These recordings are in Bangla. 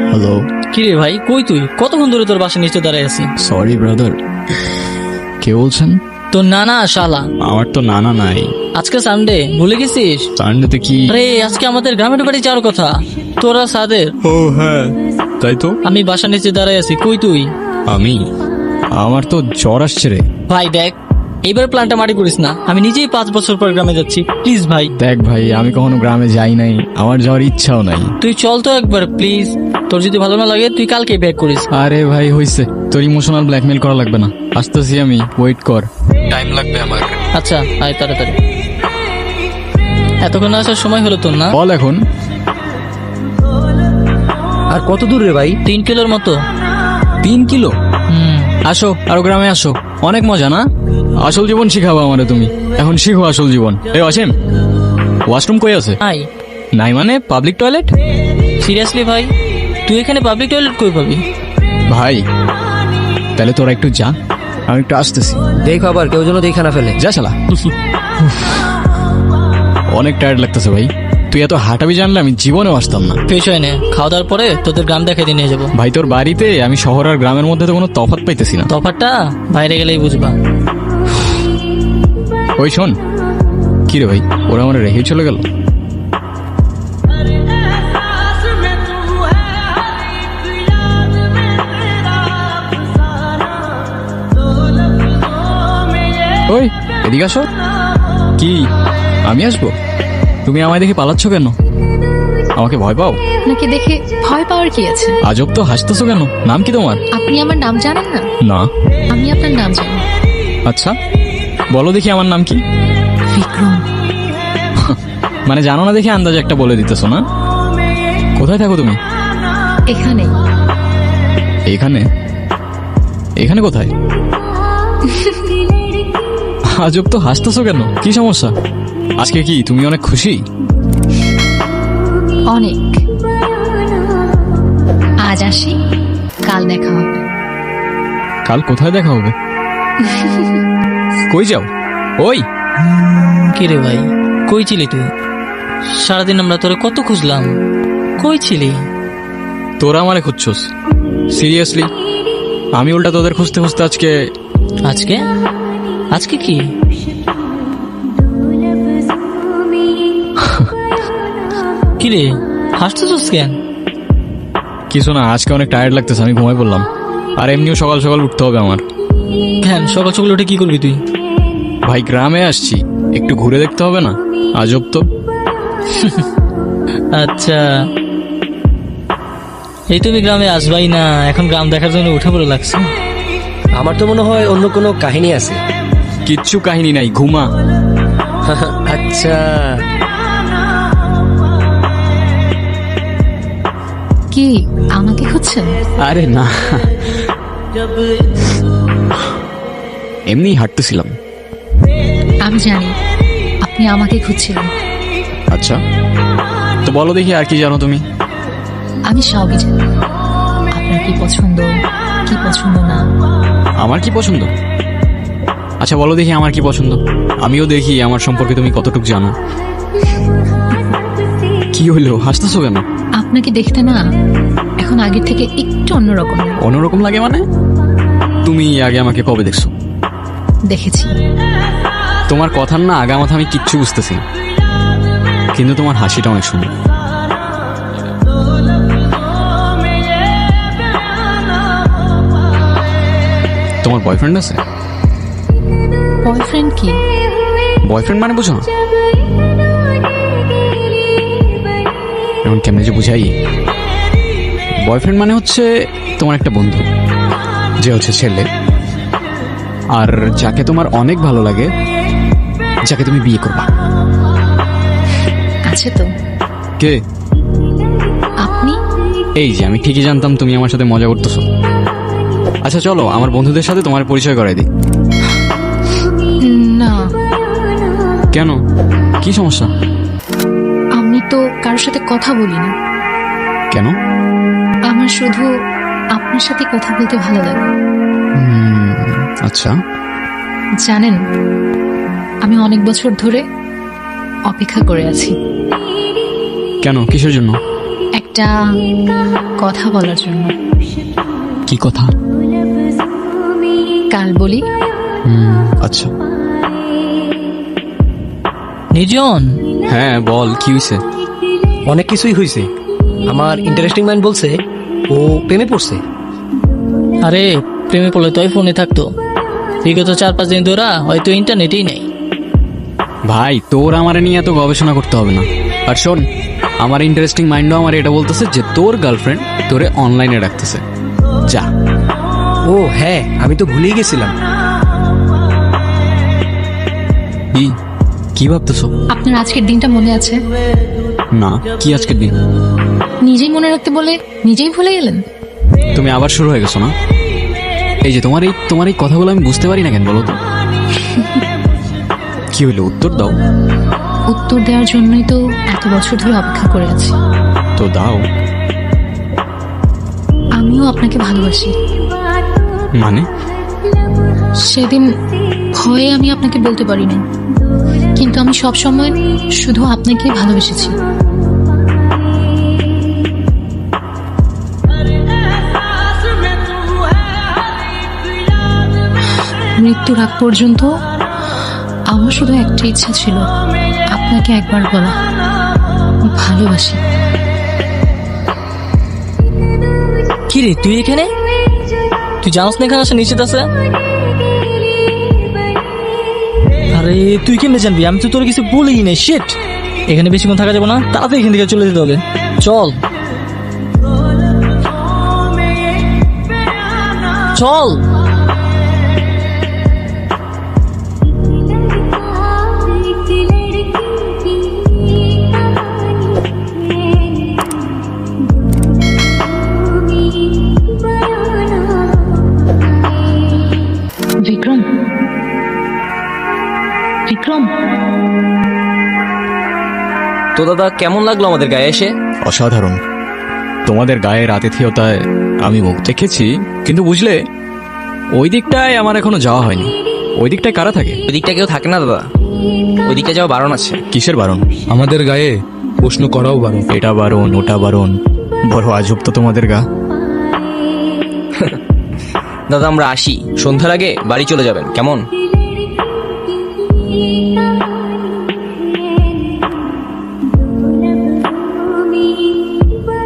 হ্যালো। কিরে ভাই, কই তুই? কতক্ষণ ধরে তোর বাসার নিচে দাঁড়ায় আছি। সরি ব্রাদার, কে বলছেন? তোর নানা শালা। আমার তো নানা নাই। আজকে সানডে, ভুলে গেছিস? সানডেতে কি? আরে আজকে আমাদের গ্রামের বাড়ি যাওয়ার কথা। তোরা সাদের। ও হ্যাঁ, তাই তো। আমি বাসার নিচে দাঁড়ায় আছি, কই তুই? আমার তো জ্বর আসছে রে। ভাই দেখ, এইবার প্ল্যানটা মাটি করিস না। আমি নিজেই 5 বছর পর গ্রামে যাচ্ছি, প্লিজ ভাই। দেখ ভাই, আমি কখনো গ্রামে যাই নাই, আমার যাওয়ার ইচ্ছাও নাই। তুই চল তো একবার প্লিজ। তোর যদি ভালো না লাগে তুই কালকে ব্যাক করিস। আরে ভাই হইছে, তোর ইমোশনাল ব্ল্যাকমেল করা লাগবে না। আসতেছি আমি, ওয়েট কর, টাইম লাগবে আমার। আচ্ছা আয় তাড়াতাড়ি। এতক্ষণ আসার সময় হলো তোর না? বল এখন। আর কত দূর রে ভাই? 3 কিলোর মতো। 3 কিলো? হুম। আসো, আরো গ্রামে আসো, অনেক মজা না? আসল জীবন শিখাবো আমারে তুমি, এখন শিখো আসল জীবন। এই অসীম, ওয়াশরুম কই আছে? আয়। নাই মানে পাবলিক টয়লেট? সিরিয়াসলি ভাই, তুই এখানে পাবলিক টয়লেট কই পাবি? ভাই তাহলে তোরা একটু যা, আমি একটু আসতেছি। দেখ আবার কেউ যেন দেখে না ফেলে। যা শালা। অনেক টায়ার্ড লাগতেছে ভাই, তুই এত হাঁটাবি জানলে আমি জীবনেও আসতাম না। ফ্রেশ হয়ে নে, খাওয়া দাওয়ার পরে তোদের গ্রাম দেখাতে নিয়ে যাবো। ভাই তোর বাড়িতে আমি শহর আর গ্রামের মধ্যে তো কোনো তফাৎ পাইতেছি না। তফাৎটা বাইরে গেলেই বুঝবা। ওই শোন, কি রে ভাই, ওরা আমার রেখে চলে গেল। ওই এদিকে আসো। কি আমি আসবো? তুমি আমায় দেখে পালাচ্ছ কেন? আমাকে ভয় পাও? আপনাকে দেখে ভয় পাওয়ার কি আছে? আজব তো, হাসতেছো কেন? নাম কি তোমার? আপনি আমার নাম জানেন না? না। আমি আপনার নাম জানি। আচ্ছা বলো দেখি আমার নাম কি? বিক্রম। মানে জানো না দেখে আন্দাজে একটা বলে দিতেছো না? কোথায় থাকো তুমি? এখানে। এখানে? এখানে কোথায়? আজব তো, হাসতেছো কেন? কি সমস্যা? আজকে কি তুমি অনেক খুশি? অনেক। আজ আসি, কাল দেখা হবে। কাল কোথায় দেখা হবে? কই যাও? ওই কি রে ভাই, কই ছিলি তুই? সারাদিন আমরা তোরে কত খুঁজলাম, কই ছিলি? তোরা আমারে খুঁজছস? সিরিয়াসলি? আমি উল্টা তোদের খুঁজতে খুঁজতে আজকে। আজকে? আজকে কি? কি রে হাসতেছিস কেন? কিছু না, আজকে অনেক টায়ার্ড লাগতেছে, আমি ঘুমাই পড়লাম। আর এমনিও সকাল সকাল উঠতে হবে আমার। কেন সকাল সকাল উঠে কি করবি তুই? ভাই গ্রামে আসছি, একটু ঘুরে দেখতে হবে না? আজব তো। আচ্ছা, এই তুমি গ্রামে আসবাই না, এখন গ্রাম দেখার জন্য উঠে পড়ে লাগছে। আমার তো মনে হয় অন্য কোনো কাহিনী আছে। কিচ্ছু কাহিনী নাই, ঘুমা। আচ্ছা কি আমাকে খুঁজছেন? আরে না, এমনি হাঁটতেছিলাম। আমি জানি আপনি আমাকে খুঁজছিলেন। আচ্ছা তো বলো দেখি আর কি জানো তুমি? আমি সবই জানি, আপনার কি পছন্দ কি পছন্দ না। আমার কি পছন্দ? আচ্ছা বলো দেখি আমার কি পছন্দ, আমিও দেখি আমার সম্পর্কে তুমি কতটুকু জানো। কি হইলো, হাসতেছো কেন? আপনাকে দেখতে না এখন আগের থেকে একটু অন্যরকম অন্যরকম লাগে মানে? তুমি আগে আমাকে কবে দেখছো? দেখেছি। তোমার কথার না আগা মাথা আমি কিচ্ছু বুঝতেছি না, কিন্তু তোমার হাসিটা অনেক সুন্দর। তোমার বয়ফ্রেন্ড আছে? বয়ফ্রেন্ড কি? বয়ফ্রেন্ড মানে বুঝো না? এখন কেমনে যে বুঝাই। বয়ফ্রেন্ড মানে হচ্ছে তোমার একটা বন্ধু, যে হচ্ছে ছেলে, আর যাকে তোমার অনেক ভালো লাগে, যাকে তুমি বিয়ে করবা। আছে তো। কে? আপনি? এই যে আমি ঠিকই জানতাম তুমি আমার সাথে মজা করতেছো। আচ্ছা চলো আমার বন্ধুদের সাথে তোমার পরিচয় করাই দিই। না। কেন, কি সমস্যা? আমি তো কারোর সাথে কথা বলি না। কেন? আমার শুধু আপনার সাথে কথা বলতে ভালো লাগে। আচ্ছা জানেন, আমি অনেক বছর ধরে অপেক্ষা করে আছি। কেন, কিসের জন্য? একটা একটা কথা বলার জন্য। কি কথা? কাল বলি। আচ্ছা। নির্জন, হ্যাঁ বল, কি হয়েছে? অনেক কিছুই হয়েছে। আমার ইন্টারেস্টিং মাইন্ড বলছে ও প্রেমে পড়ছে। আরে প্রেমে পড়লে তো ফোনে থাকতো, বিগত 4-5 দিন ধরা হয়তো ইন্টারনেটেই নেই। ভাই তোর আমারে নিয়ে এত গবেষণা করতে হবে না। আর শোন, আমার ইন্টারেস্টিং মাইন্ডও আমার এটা বলতেছে যে তোর গার্লফ্রেন্ড তোরে অনলাইনে রাখতেছে। যা। ও হ্যাঁ, আমি তো ভুলেই গেছিলাম। কি ভাবতেছো? আপনার আজকের দিনটা মনে আছে? না, কি আজকের দিন? নিজেই মনে রাখতে বলে নিজেই ভুলে গেলেন। তুমি আবার শুরু হয়ে গেছো না? এই যে তোমার এই কথাগুলো আমি বুঝতে পারি না কেন বলো তো? কি হইলো, উত্তর দাও। উত্তর দেওয়ার জন্যই তো এত বছর ধরে অপেক্ষা করে আছি। তো দাও। আমিও আপনাকে ভালোবাসি। মানে? সেদিন ভয়ে আমি আপনাকে বলতে পারি না, কিন্তু আমি সব সময় শুধু আপনাকেই ভালোবেসেছি। মৃত্যুর আগ পর্যন্ত আমার শুধু একটা ইচ্ছা ছিল, আপনাকে একবার বলা ভালোবাসি। কি রে তুই এখানে? তুই জানোস না এখানে আসা নিশ্চিত আছে? আরে তুই কেমনে জানবি? আমি তো তোর কিছু বলিই না। শিট, এখানে বেশিক্ষণ থাকা যাবে না, তাড়াতাড়ি এখান থেকে চলে যেতে হবে। চল চল। বিক্রম, বিক্রম, তো দাদা কেমন লাগলো আমাদের গায়ে এসে? অসাধারণ। তোমাদের গায়ের আতিথেয়তায় আমি মুখ দেখেছি, কিন্তু বুঝলে ওই দিকটায় আমার এখনো যাওয়া হয়নি। ওই দিকটায় কারা থাকে? ওই দিকটা কেউ থাকে না দাদা, ওই দিকটা যাওয়া বারণ আছে। কিসের বারণ? আমাদের গায়ে প্রশ্ন করাও বারণ। এটা বারণ, ওটা বারণ। বড় আজব তো তোমাদের গা। দাদা আমরা আসি, সন্ধ্যার আগে বাড়ি চলে যাবেন কেমন?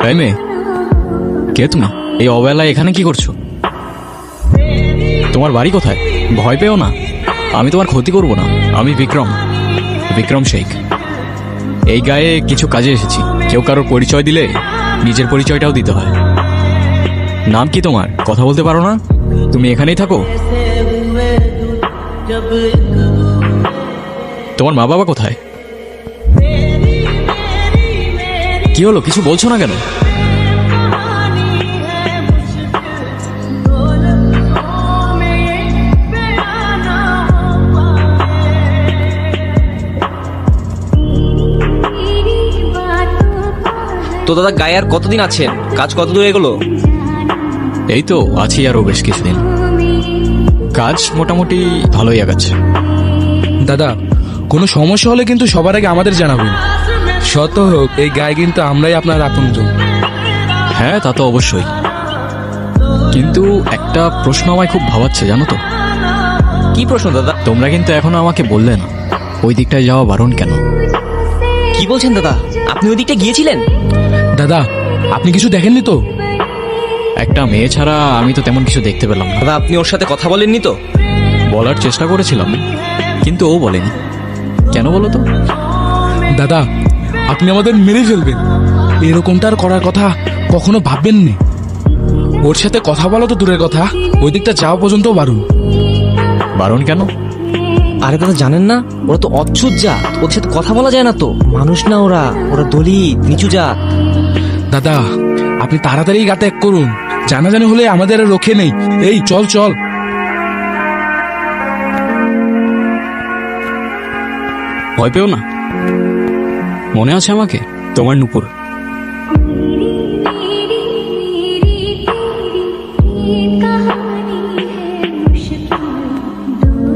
এই মেয়ে, কে তুমি? এই অবেলায় এখানে কি করছো? তোমার বাড়ি কোথায়? ভয় পেও না, আমি তোমার ক্ষতি করব না। আমি বিক্রম শেখ। এই গায়ে কিছু কাজে এসেছি। কেউ কারোর পরিচয় দিলে নিজের পরিচয়টাও দিতে হয়। নাম কি তোমার? কথা বলতে পারো না? তুমি এখানেই থাকো? তোমার মা বাবা কোথায়? কি হলো, কিছু বলছো না কেন? তো দাদা গায়ে আর কতদিন আছেন? কাজ কত দূর এগোলো? এই তো আছি আরো বেশ কিছুদিন। কাজ মোটামুটি ভালোই আগাচ্ছে। দাদা, কোনো সমস্যা হলে কিন্তু সবার আগে আমাদের জানাবেন। শত হোক, এই গায়ে কিন্তু আমরাই আপনার আপনজন। হ্যাঁ, তা তো অবশ্যই। কিন্তু একটা প্রশ্ন আমায় খুব ভাবাচ্ছে, জানো তো? কি প্রশ্ন দাদা? তোমরা কিন্তু এখনো আমাকে বললে না ওই দিকটায় যাওয়া বারণ কেন? কি বলছেন দাদা? আপনি ওই দিকটা গিয়েছিলেন? দাদা, আপনি কিছু দেখেননি তো? একটা মেয়ে ছাড়া আমি তো তেমন কিছু দেখতে পেলাম না। দাদা আপনি ওর সাথে কথা বলেননি তো? বলার চেষ্টা করেছিলাম, কিন্তু ও বলেনি। কেন বলো তো? দাদা, আপনি আমাদের মেরে ফেলবেন, এরকমটা আর করার কথা কখনো ভাববেননি। ওর সাথে কথা বলা তো দূরের কথা, ওই দিকটা যাওয়া পর্যন্ত বারণ। বারণ কেন? আরে দাদা জানেন না, ওরা তো অচ্ছুত জাত, ওদের সাথে কথা বলা যায় না তো। মানুষ না ওরা, ওরা দলিত নিচু জাত। দাদা, আপনি তাড়াতাড়ি গা ত্যাগ করুন, জানাজানি হলে আমাদের আর রক্ষে নেই। এই চল চল। ভয় পেও না, মনে আছে আমাকে? তোমার নুপুর।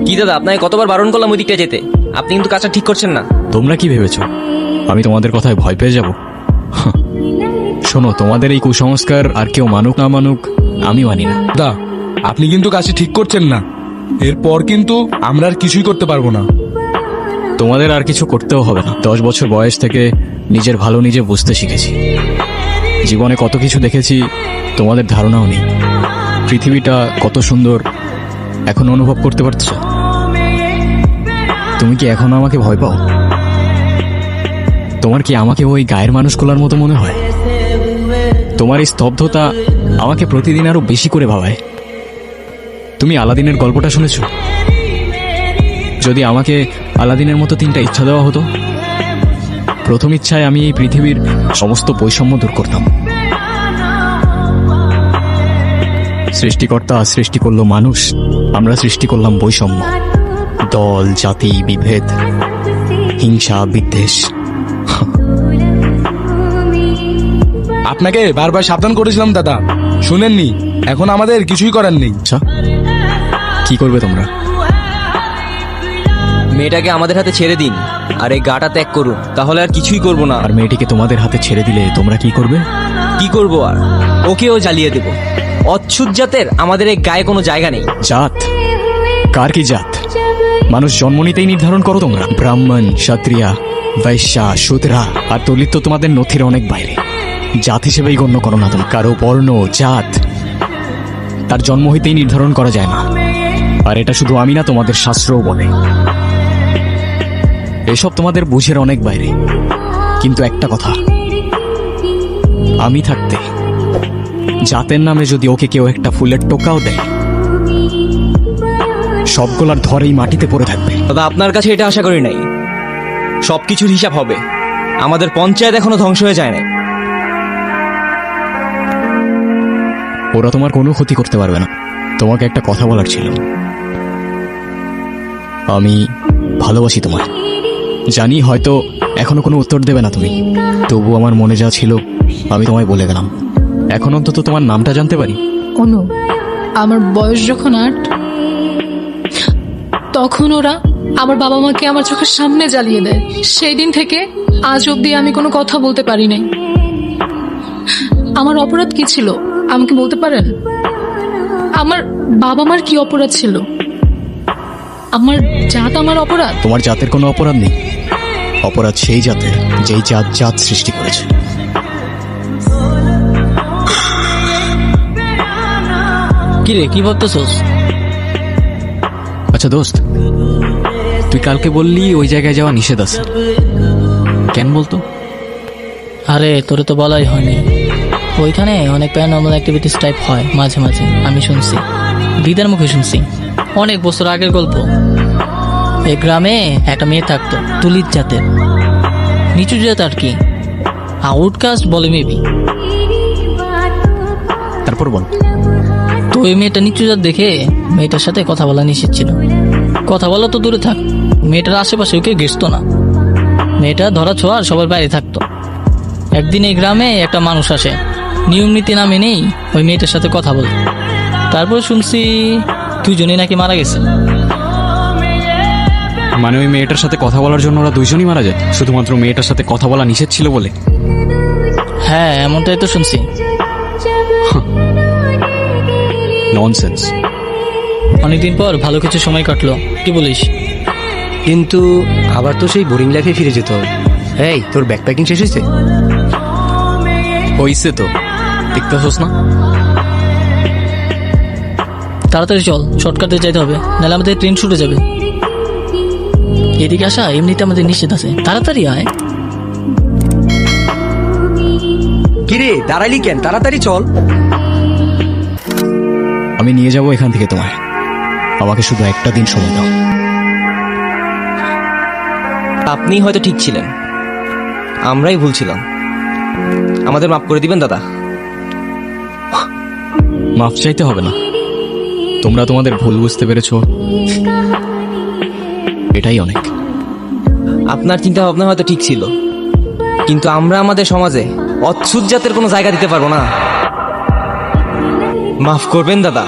কি দাদা আপনাকে কতবার বারণ করলাম ওই দিকটা যেতে, আপনি কিন্তু কাজটা ঠিক করছেন না। তোমরা কি ভেবেছো আমি তোমাদের কথায় ভয় পেয়ে যাব? শোনো, তোমাদের এই কুসংস্কার আর কেউ মানুক না মানুক আমি মানি না। দাদা, আপনি কিন্তু কাজটি ঠিক করছেন না। এরপর কিন্তু আমরা আর কিছুই করতে পারবো না। তোমাদের আর কিছু করতেও হবে না। 10 বছর বয়স থেকে নিজের ভালো নিজে বুঝতে শিখেছি। জীবনে কত কিছু দেখেছি, তোমাদের ধারণাও নেই। পৃথিবীটা কত সুন্দর এখন অনুভব করতে পারছো? তুমি কি এখনো আমাকে ভয় পাও? তোমার কি আমাকে ওই গায়ের মানুষগুলোর মতো মনে হয়? তোমার এই স্তব্ধতা আমাকে প্রতিদিন আরো বেশি করে ভাবায়। তুমি আলাদিনের গল্পটা শুনেছো? যদি আমাকে আলাদিনের মতো 3টা ইচ্ছা দেওয়া হতো, প্রথম ইচ্ছায় আমি এই পৃথিবীর সমস্ত বৈষম্য দূর করতাম। সৃষ্টিকর্তা সৃষ্টি করলো মানুষ, আমরা সৃষ্টি করলাম বৈষম্য, দল, জাতি, বিভেদ, হিংসা, বিদ্বেষ। আপনাকে বারবার সাবধান করেছিলাম দাদা, শুনেননি। এখন আমাদের কিছুই করার নেই। আচ্ছা, কি করবে তোমরা? মেয়েটাকে আমাদের হাতে ছেড়ে দিন আর এই গাটা ত্যাগ করুন, তাহলে আর কিছুই করব না। আর মেয়েটিকে তোমাদের হাতে ছেড়ে দিলে তোমরা কি করবে? কি করব আর? ওকেও জ্বালিয়ে দেব। অচ্ছুত জাতের আমাদের এই গায়ে কোনো জায়গা নেই। জাত? কার কি জাত? মানুষ জন্ম নিতেই নির্ধারণ করো তোমরা। ব্রাহ্মণ, ক্ষত্রিয়া, বৈশ্যা, শূদ্রা আর দলিত তো তোমাদের নথির অনেক বাইরে। জাত হিসেবেই গণ্য করো না তুমি। কারো বর্ণ, জাত তার জন্ম হইতেই নির্ধারণ করা যায় না। আর এটা শুধু আমি না, তোমাদের শাস্ত্রও বলে। এসব তোমাদের বুঝের অনেক বাইরে। কিন্তু একটা কথা, আমি থাকতে জাতের নামে যদি ওকে কেউ একটা ফুলের টোকাও দেয়, সবগুলার ধরেই মাটিতে পড়ে থাকবে। দাদা, আপনার কাছে এটা আশা করি নাই। সবকিছুর হিসাব হবে। আমাদের পঞ্চায়েত এখনো ধ্বংস হয়ে যায় নাই। ওরা তোমার কোনো ক্ষতি করতে পারবে না। তোমাকে একটা কথা বলার ছিল। আমি ভালোবাসি তোমায়। জানি হয়তো এখনো কোনো উত্তর দেবে না তুমি, তবু আমার মনে যা ছিল আমি তোমায় বলে গেলাম। এখন অন্তত তোমার নামটা জানতে পারি। অনু, আমার বয়স যখন 8, তখন ওরা আমার বাবা মাকে আমার চোখের সামনে জ্বালিয়ে দেয়। সেই দিন থেকে আজ অবধি আমি কোনো কথা বলতে পারি নাই। আমার অপরাধ কি ছিল আমাকে বলতে পারেন? আমার বাবা মার কি অপরাধ ছিল? আমার জাত আমার অপরাধ? তোমার জাতের কোনো অপরাধ নেই। অপরাধ সেই জাতের যেই জাত জাত সৃষ্টি করেছে। কি রে, কি ভাবতেছস? আচ্ছা দোস্ত, তুই কালকে বললি ওই জায়গায় যাওয়া নিষেধ আছে, কেন বলতো? আরে তোরে তো বলাই হয়নি। ওইখানে অনেক প্যারানর্মাল অ্যাক্টিভিটিস টাইপ হয় মাঝে মাঝে। আমি শুনছি, দিদার মুখে শুনছি। অনেক বছর আগের গল্প। এই গ্রামে একটা মেয়ে থাকতো, তুলিত জাতের, নিচু জাত আর কি, আউটকাস্ট বলে মেবি। তারপর বল। তো ওই মেয়েটা নিচু জাত দেখে মেয়েটার সাথে কথা বলা নিষেধ ছিল। কথা বলা তো দূরে থাক, মেয়েটার আশেপাশে ওকে ঘেসত না। মেয়েটা ধরা ছোঁয়ার সবার বাইরে থাকতো। একদিন এই গ্রামে একটা মানুষ আসে, নিয়ম নীতি না মেনেই ওই মেয়েটার সাথে কথা বলে। তারপর শুনছি 2 জনই নাকি মারা গেছে। মানে ওই মেয়েটার সাথে কথা বলার জন্য ওরা 2 জনই মারা যায়, শুধুমাত্র মেয়েটার সাথে কথা বলা নিষেধ ছিল বলে? হ্যাঁ, এমনটাই তো শুনছি। ননসেন্স। অনেকদিন পর ভালো কিছু সময় কাটলো, কি বলিস? কিন্তু আবার তো সেই বোরিং লাইফে ফিরে যেতে হবে। এই, তোর ব্যাকপ্যাকিং শেষ হয়েছে? হইছে তো, দেখতেছস না? তাড়াতাড়ি চল, শর্টকাটে যাইতে হবে, নাহলে আমাদের ট্রেন ছুটে যাবে। এদিকে আসা এমনিতে আমাদের নিষেধ আছে, তাড়াতাড়ি আয়। কিরে, দাঁড়ালি কেন? তাড়াতাড়ি চল। আমি নিয়ে যাব এখান থেকে তোমায়। আমাকে শুধু একটা দিন সময় দাও। আপনি হয়তো ঠিক ছিলেন, আমরাই ভুল ছিলাম। আমাদের মাফ করে দিবেন দাদা। মাফ চাইতে হবে না, তোমরা তোমাদের ভুল বুঝতে পেরেছো, এটাই অনেক। আপনার চিন্তা ভাবনা হয়তো ঠিক ছিল, কিন্তু আমরা আমাদের সমাজে অচ্ছুত জাতের কোনো জায়গা দিতে পারবো না। মাফ করবেন দাদা।